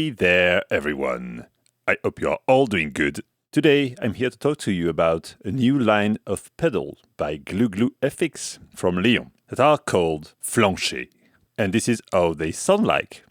Hey there, everyone. I hope you are all doing good. Today, I'm here to talk to you about a new line of pedals by Glou-Glou FX from Lyon that are called Flancher. And this is how they sound like.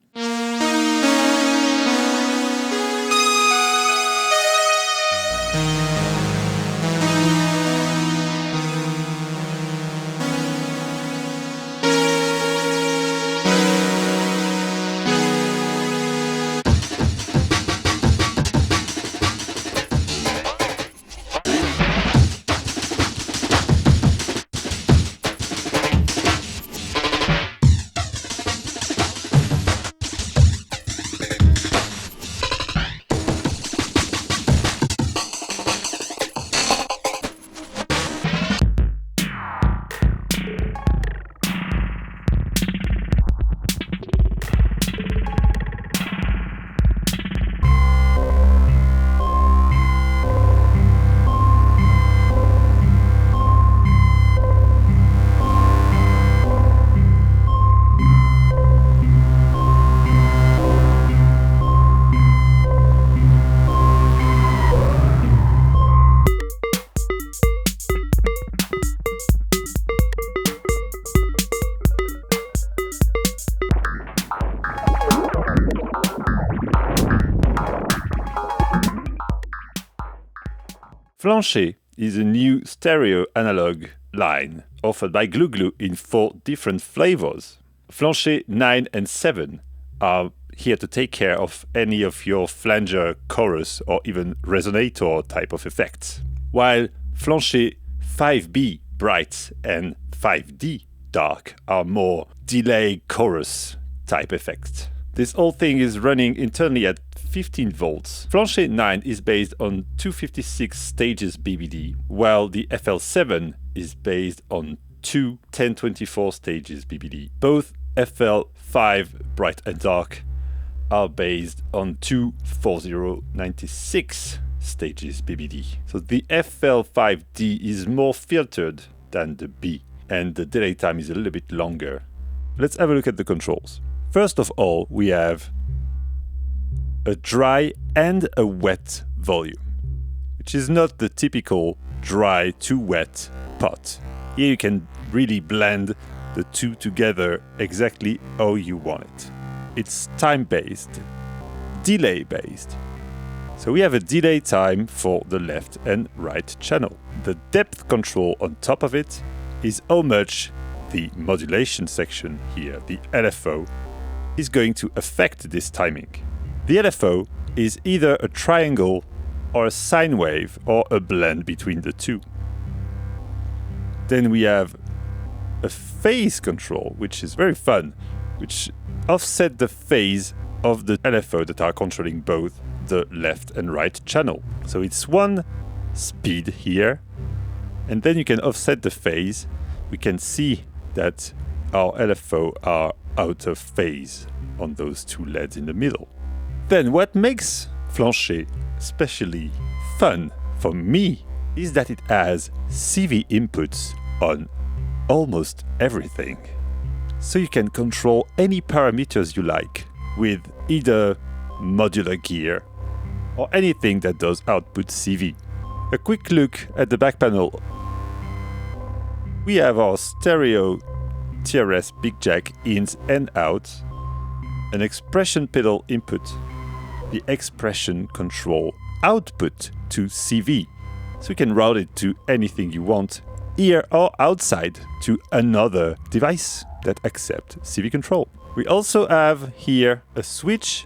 Flancher is a new stereo analog line offered by Glou-Glou in 4 different flavors. Flancher 9 and 7 are here to take care of any of your flanger, chorus, or even resonator type of effects, while Flancher 5B bright and 5D dark are more delay chorus type effects. This whole thing is running internally at 15 volts. Flancher 9 is based on 256 stages BBD, while the FL7 is based on 2 1024 stages BBD. Both FL5 bright and dark are based on 2 4096 stages BBD. So the FL5D is more filtered than the B, and the delay time is a little bit longer. Let's have a look at the controls. First of all, we have a dry and a wet volume, which is not the typical dry to wet pot. Here you can really blend the two together exactly how you want it. It's time-based, delay-based. So we have a delay time for the left and right channel. The depth control on top of it is how much the modulation section here, the LFO, is going to affect this timing. The LFO is either a triangle or a sine wave or a blend between the two. Then we have a phase control, which is very fun, which offset the phase of the LFO that are controlling both the left and right channel. So it's one speed here, and then you can offset the phase. We can see that our LFO are out of phase on those two LEDs in the middle. Then what makes Flancher especially fun for me is that it has CV inputs on almost everything. So you can control any parameters you like with either modular gear or anything that does output CV. A quick look at the back panel. We have our stereo TRS big jack ins and outs, an expression pedal input, the expression control output to CV. So you can route it to anything you want, here or outside to another device that accepts CV control. We also have here a switch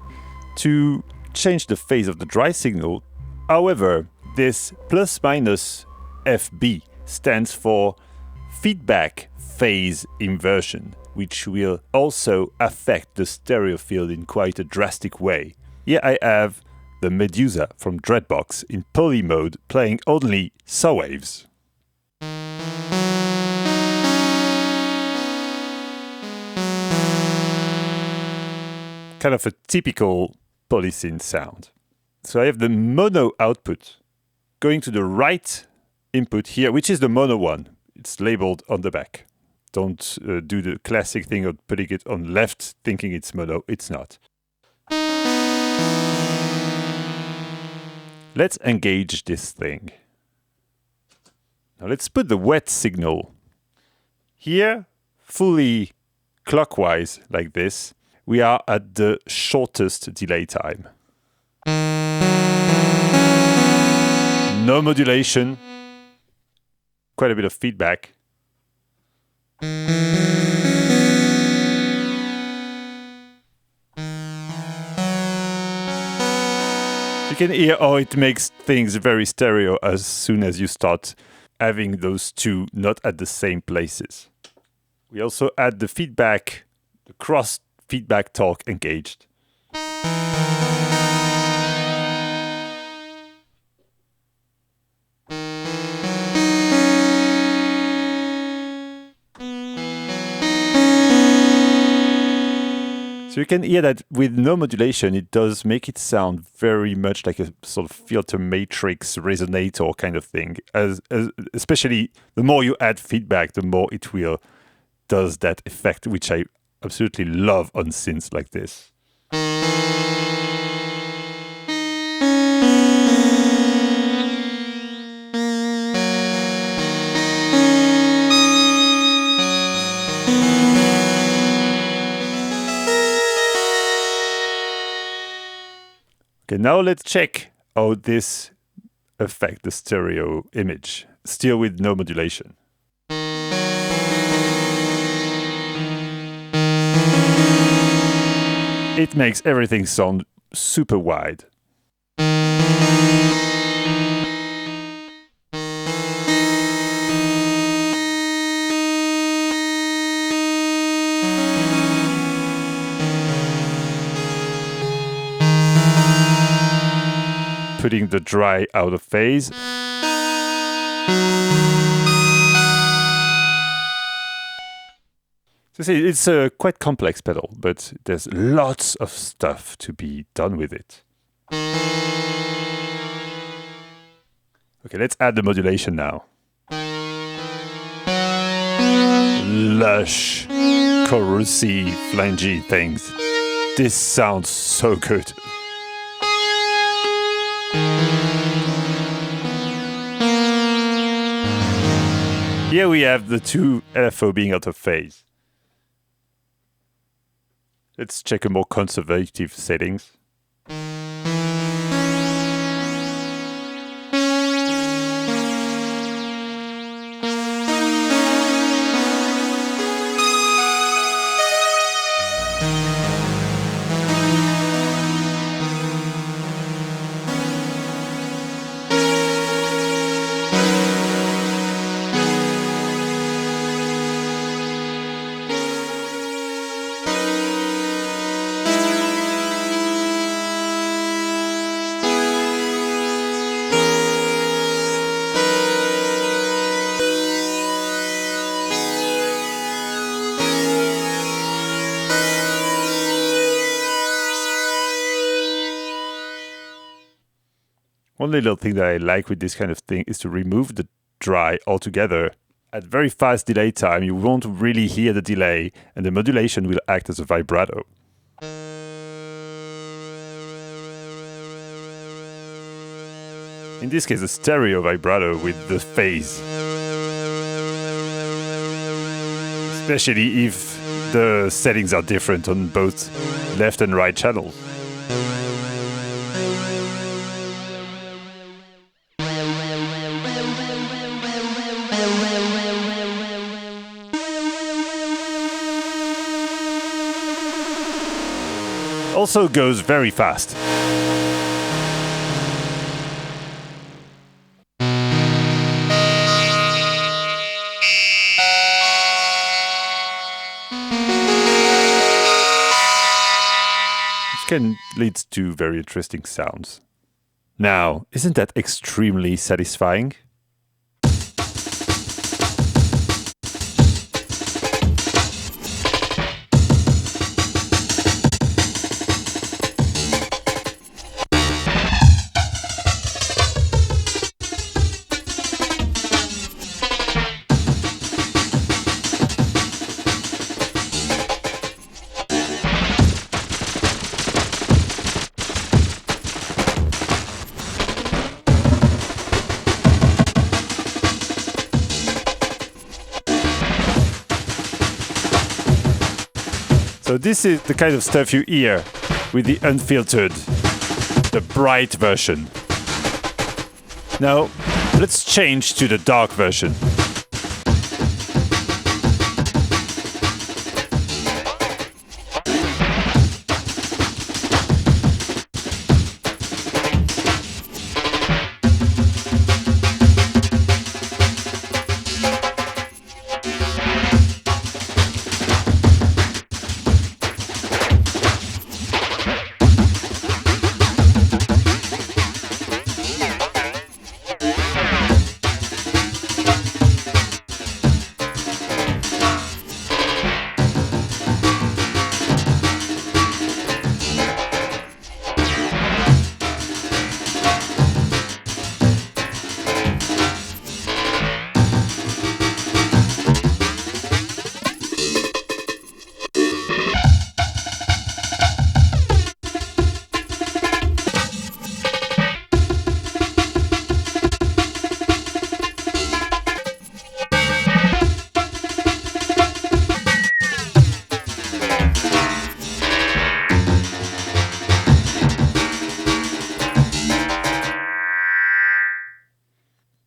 to change the phase of the dry signal. However, this plus minus FB stands for feedback phase inversion, which will also affect the stereo field in quite a drastic way. Here I have the Medusa from Dreadbox in poly mode playing only saw waves. Kind of a typical Poly Synth sound. So I have the mono output going to the right input here, which is the mono one. It's labeled on the back. Don't do the classic thing of putting it on left thinking it's mono. It's not. Let's engage this thing. Now let's put the wet signal here, fully clockwise like this. We are at the shortest delay time. No modulation, quite a bit of feedback. You can hear how it makes things very stereo as soon as you start having those two not at the same places. We also add the feedback, the cross feedback torque engaged. So you can hear that with no modulation, it does make it sound very much like a sort of filter matrix resonator kind of thing. Especially the more you add feedback, the more it will does that effect, which I absolutely love on synths like this. Okay, now let's check how this affects the stereo image, still with no modulation. It makes everything sound super wide. Putting the dry out of phase. So see, it's a quite complex pedal, but there's lots of stuff to be done with it. Okay, let's add the modulation now. Lush, chorusy, flangey things. This sounds so good. Here we have the two LFO being out of phase. Let's check a more conservative settings. One little thing that I like with this kind of thing is to remove the dry altogether. At very fast delay time, you won't really hear the delay, and the modulation will act as a vibrato. In this case, a stereo vibrato with the phase. Especially if the settings are different on both left and right channels. Also goes very fast. Which can lead to very interesting sounds. Now, isn't that extremely satisfying? So this is the kind of stuff you hear with the unfiltered, the bright version. Now, let's change to the dark version.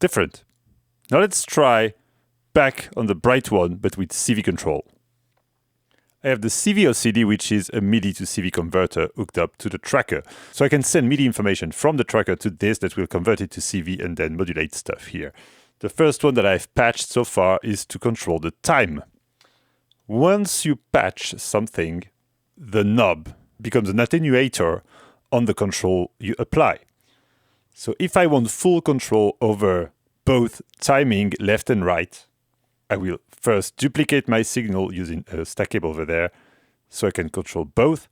Different. Now let's try back on the bright one, but with CV control. I have the CV OCD, which is a MIDI to CV converter hooked up to the tracker. So I can send MIDI information from the tracker to this that will convert it to CV and then modulate stuff here. The first one that I've patched so far is to control the time. Once you patch something, the knob becomes an attenuator on the control you apply. So if I want full control over both timing left and right, I will first duplicate my signal using a stack cable over there so I can control both.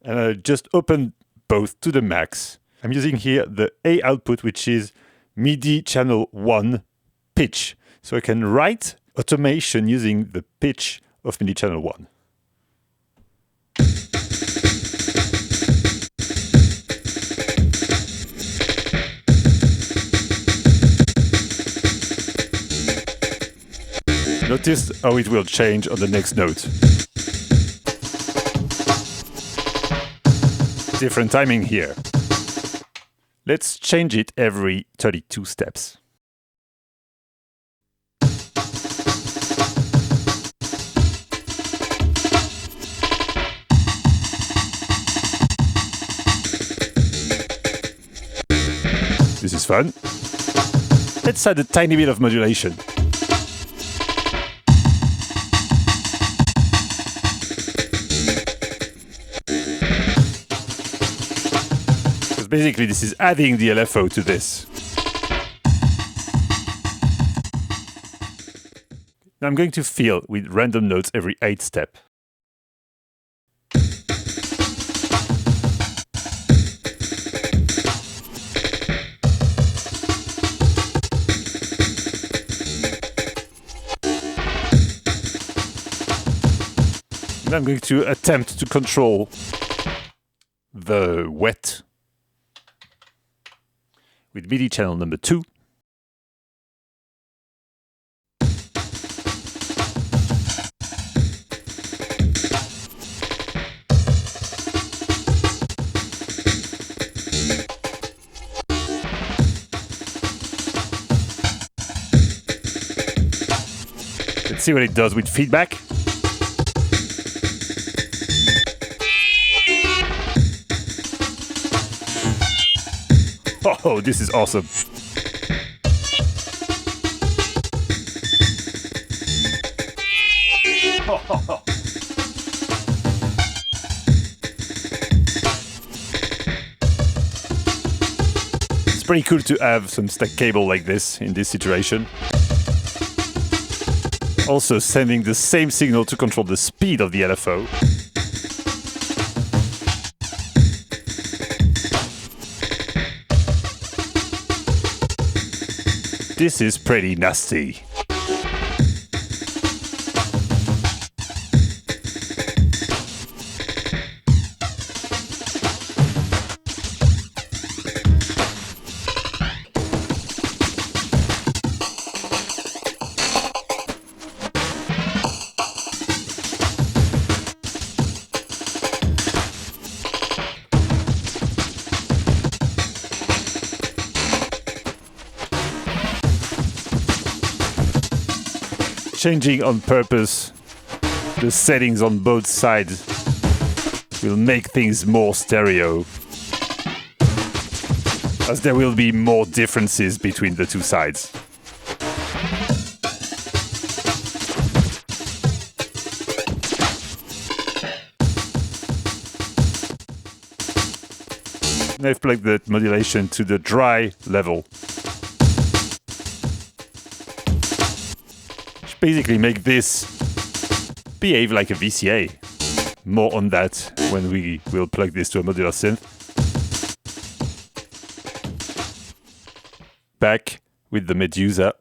And I'll just open both to the max. I'm using here the A output, which is MIDI channel 1 pitch. So I can write automation using the pitch of MIDI channel 1. Notice how it will change on the next note. Different timing here. Let's change it every 32 steps. This is fun. Let's add a tiny bit of modulation. Basically, this is adding the LFO to this. Now I'm going to fill with random notes every 8 steps. And I'm going to attempt to control the wet with MIDI channel number 2. Let's see what it does with feedback. Oh, this is awesome. It's pretty cool to have some stack cable like this in this situation. Also sending the same signal to control the speed of the LFO. This is pretty nasty. changing on purpose the settings on both sides will make things more stereo, as there will be more differences between the two sides. And I've plugged the modulation to the dry level, which basically make this behave like a VCA. More on that when we will plug this to a modular synth. Back with the Medusa.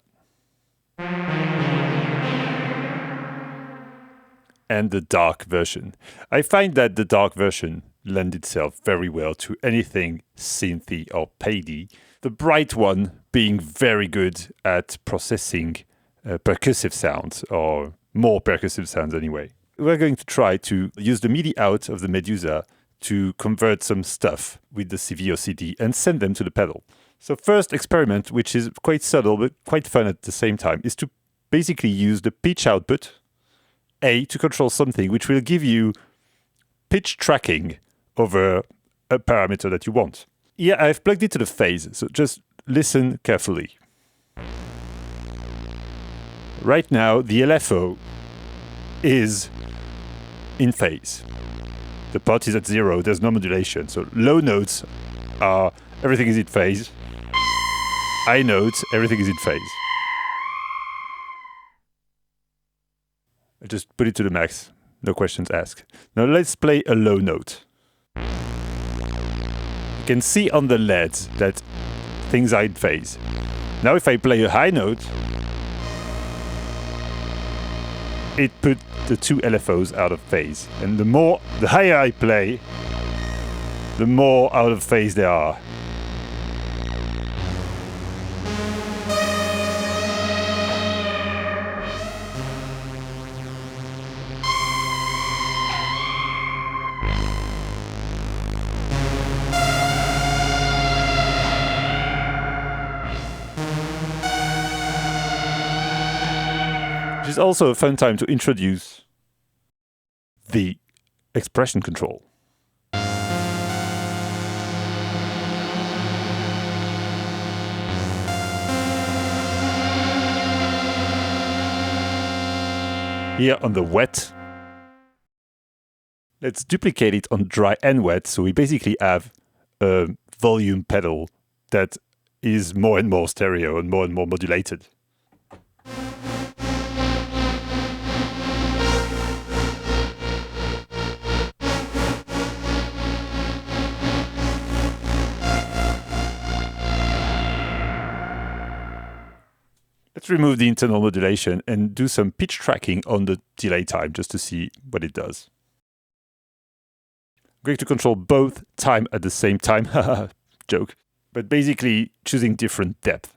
And the dark version. I find that the dark version lends itself very well to anything synthy or pady. The bright one being very good at processing percussive sounds, or more percussive sounds anyway. We're going to try to use the MIDI out of the Medusa to convert some stuff with the CV or CD and send them to the pedal. So first experiment, which is quite subtle but quite fun at the same time, is to basically use the pitch output, A, to control something which will give you pitch tracking over a parameter that you want. Here I've plugged it to the phase, so just listen carefully. Right now the LFO is in phase. The pot is at 0, there's no modulation. So low notes are everything is in phase. High notes, everything is in phase. I just put it to the max, no questions asked. Now let's play a low note. You can see on the LEDs that things are in phase. Now if I play a high note, it put the two LFOs out of phase. And the higher I play, the more out of phase they are. It's also a fun time to introduce the expression control. Here on the wet, let's duplicate it on dry and wet, so we basically have a volume pedal that is more and more stereo and more modulated. Let's remove the internal modulation and do some pitch tracking on the delay time just to see what it does. I'm going to control both time at the same time, haha, joke, but basically choosing different depth.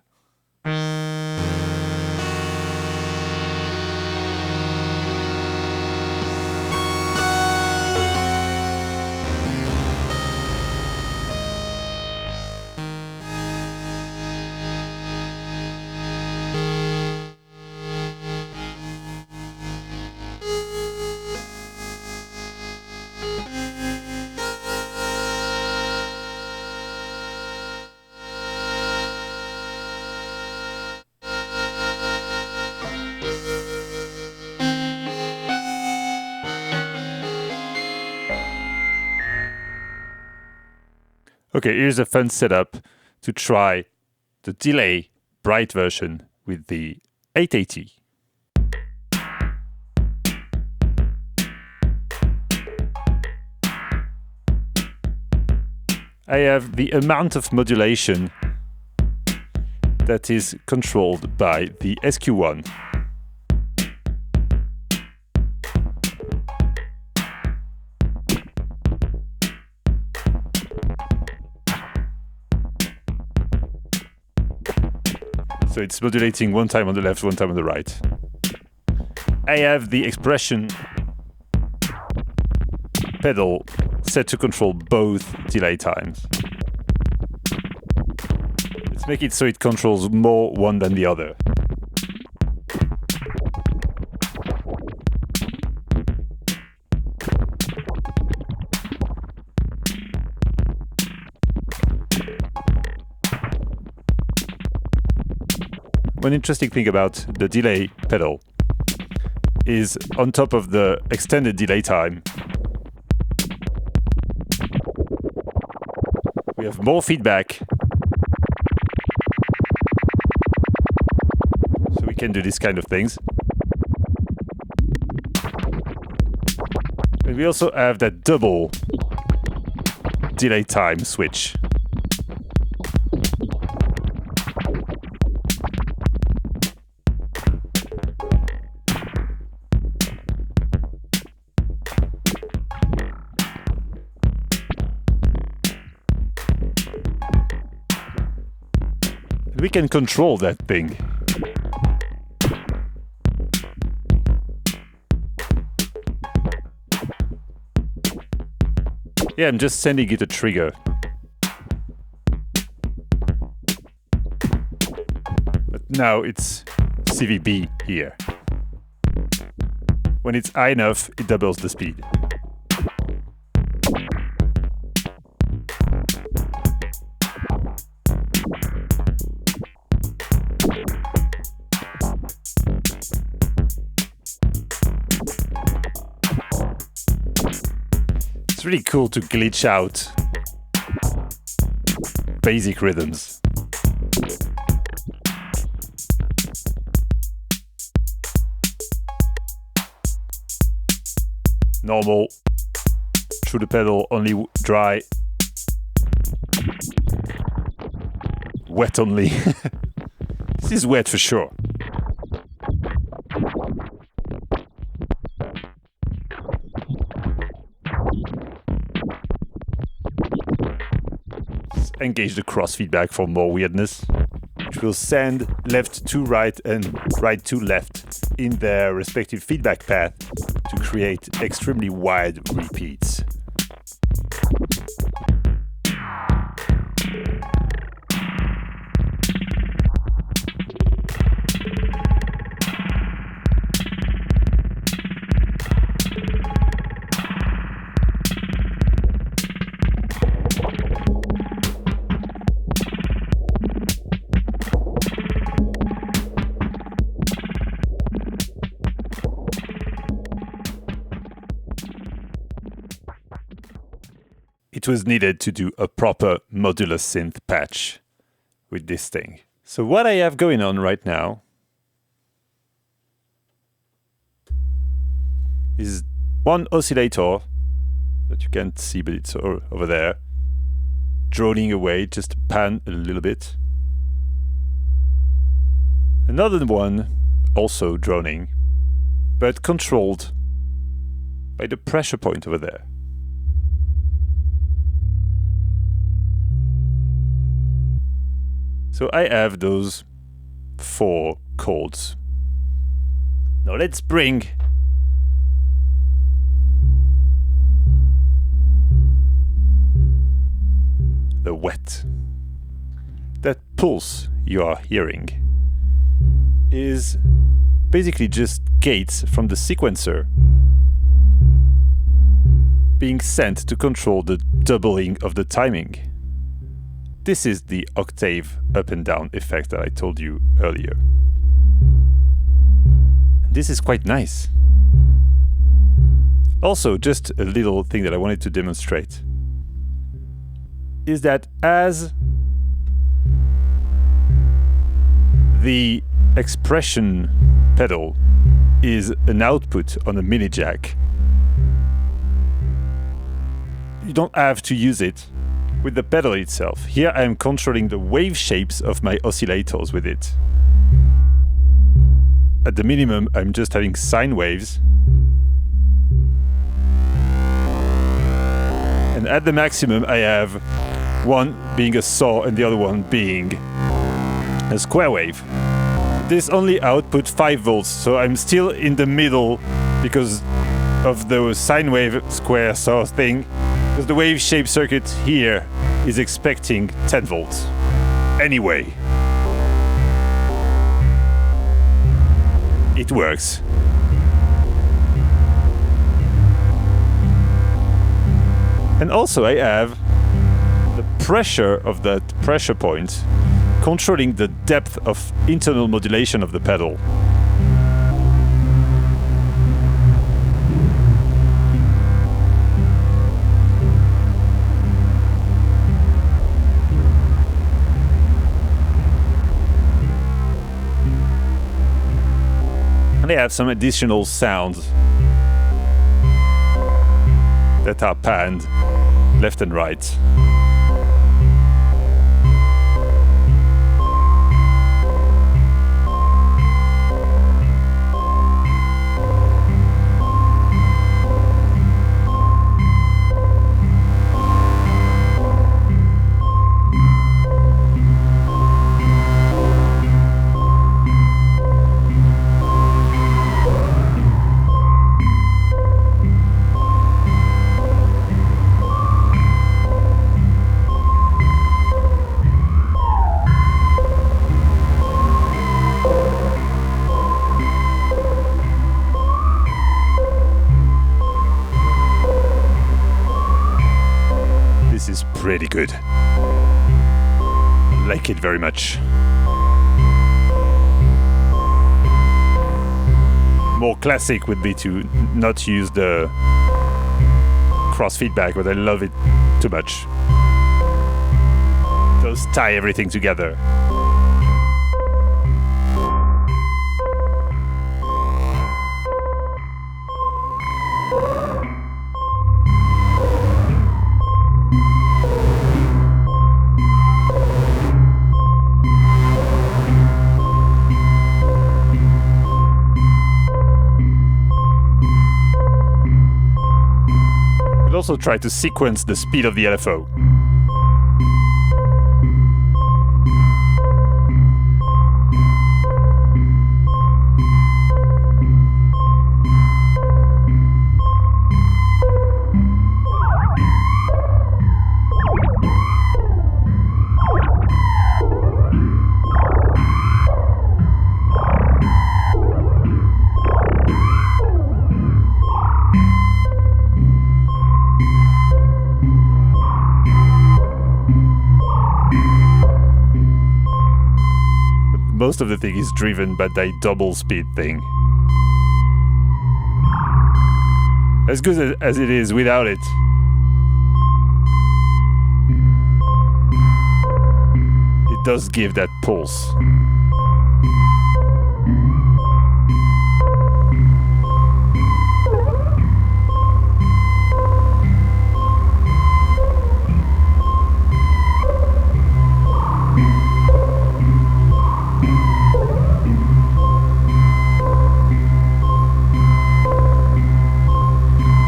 Okay, here's a fun setup to try the delay bright version with the 880. I have the amount of modulation that is controlled by the SQ1. So it's modulating one time on the left, one time on the right. I have the expression pedal set to control both delay times. Let's make it so it controls more one than the other. one interesting thing about the delay pedal is on top of the extended delay time, we have more feedback. So we can do these kind of things. And we also have that double delay time switch. We can control that thing. Yeah, I'm just sending it a trigger. But now it's CVB here. When it's high enough, it doubles the speed. It's really cool to glitch out basic rhythms. Normal, through the pedal, only dry, wet only. This is wet for sure. Engage the cross feedback for more weirdness, which will send left to right and right to left in their respective feedback path to create extremely wide repeats. It was needed to do a proper modular synth patch with this thing. So what I have going on right now is one oscillator that you can't see, but it's over there, droning away, just to pan a little bit. Another one also droning, but controlled by the pressure point over there. So I have those 4 chords. Now let's bring the wet. That pulse you are hearing is basically just gates from the sequencer being sent to control the doubling of the timing. This is the octave up and down effect that I told you earlier. This is quite nice. Also, just a little thing that I wanted to demonstrate is that as the expression pedal is an output on a mini jack, you don't have to use it with the pedal itself. Here I am controlling the wave shapes of my oscillators with it. At the minimum, I'm just having sine waves. And at the maximum, I have one being a saw and the other one being a square wave. This only output 5 volts, so I'm still in the middle because of the sine wave square saw thing, because the wave shape circuit here is expecting 10 volts. Anyway, it works. And also I have the pressure of that pressure point controlling the depth of internal modulation of the pedal. And they have some additional sounds that are panned left and right. Pretty good. I like it very much. More classic would be to not use the cross feedback, but I love it too much. Those tie everything together. Also try to sequence the speed of the LFO. Most of the thing is driven by that double speed thing. As good as it is without it, it does give that pulse.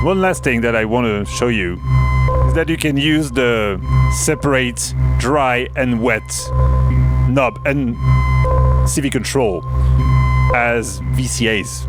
One last thing that I want to show you is that you can use the separate dry and wet knob and CV control as VCAs.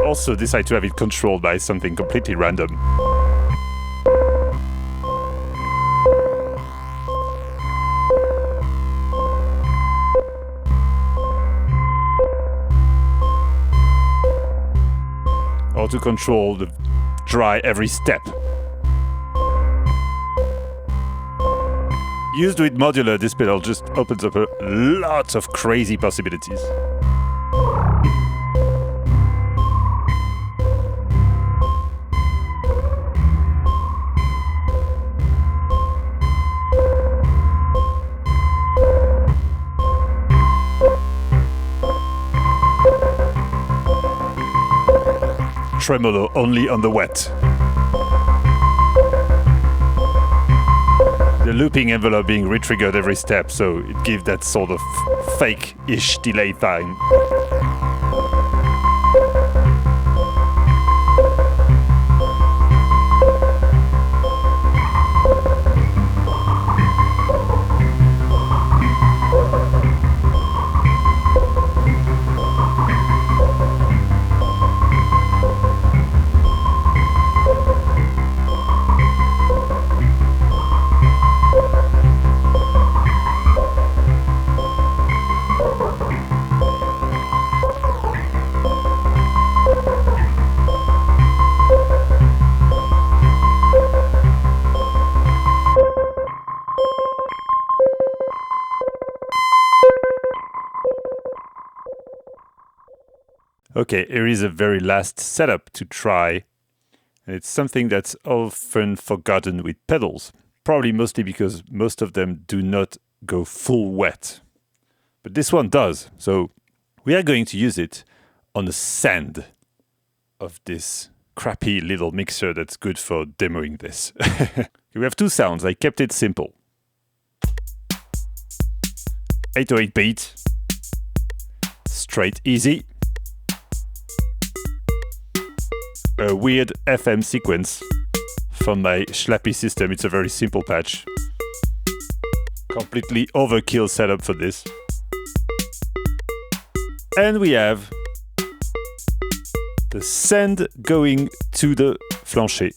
Also decide to have it controlled by something completely random. Or to control the dry every step. Used with modular, this pedal just opens up a lot of crazy possibilities. Tremolo only on the wet. The looping envelope being re-triggered every step, so it gives that sort of fake-ish delay time. Okay, here is a very last setup to try. And it's something that's often forgotten with pedals. Probably mostly because most of them do not go full wet. But this one does. So we are going to use it on the sand of this crappy little mixer that's good for demoing this. We have two sounds. I kept it simple. 808 beat. Straight easy. A weird FM sequence from my Schlappy system. It's a very simple patch. Completely overkill setup for this. And we have the send going to the flancher.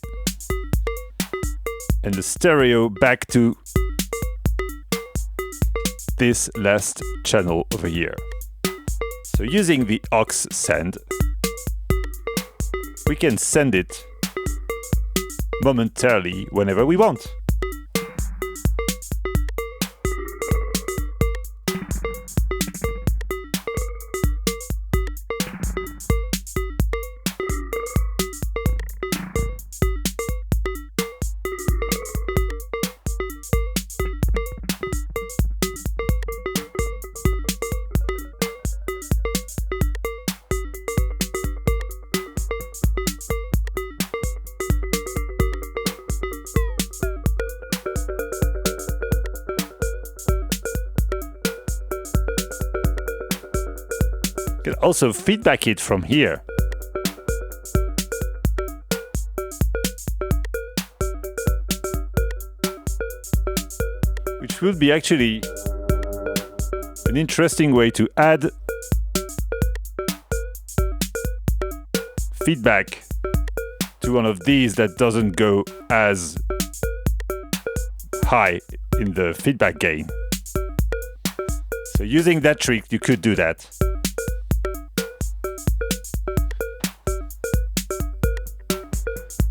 And the stereo back to this last channel over here. So using the aux send, we can send it momentarily whenever we want. You can also feedback it from here. Which would be actually an interesting way to add feedback to one of these that doesn't go as high in the feedback gain. So using that trick, you could do that.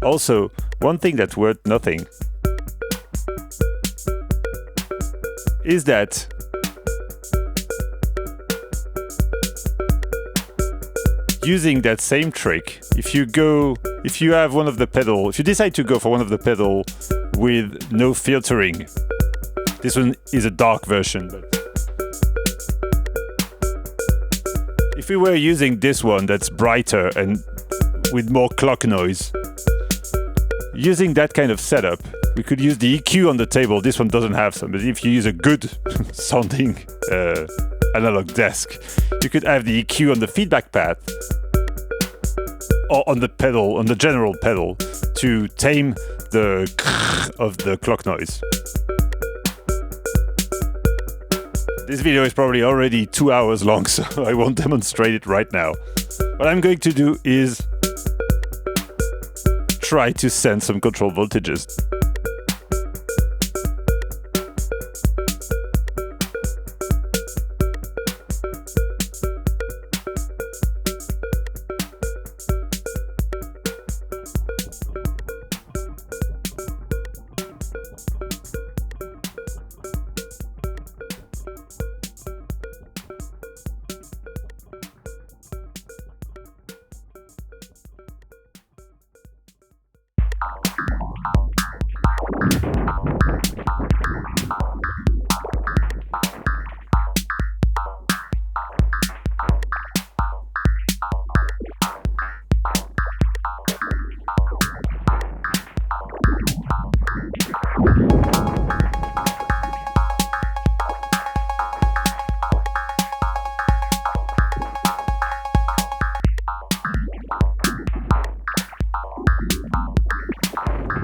Also, one thing that's worth nothing is that using that same trick, if you have one of the pedal, if you decide to go for one of the pedal with no filtering, this one is a dark version, but if we were using this one that's brighter and with more clock noise, using that kind of setup, we could use the EQ on the table. This one doesn't have some, but if you use a good sounding analog desk, you could have the EQ on the feedback path or on the pedal, on the general pedal, to tame the of the clock noise. This video is probably already 2 hours long, so I won't demonstrate it right now. What I'm going to do is try to send some control voltages.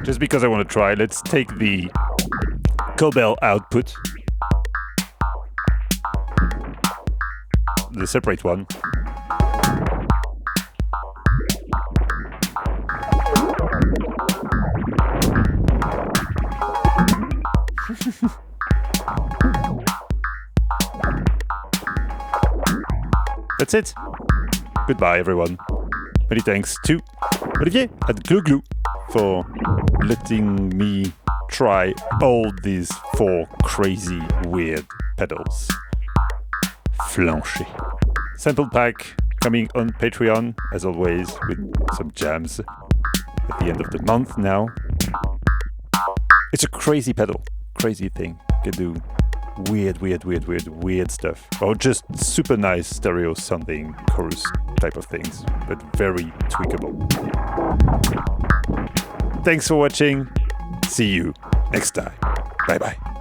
Just because I want to try, let's take the Cobell output, the separate one, that's it. Goodbye, everyone. Many thanks to Olivier at Glou-Glou for letting me try all these 4 crazy, weird pedals. Flancher. Sample pack coming on Patreon, as always, with some jams at the end of the month now. It's a crazy pedal, crazy thing. You can do weird stuff. Or just super nice stereo sounding chorus type of things, but very tweakable. Thanks for watching. See you next time. Bye bye.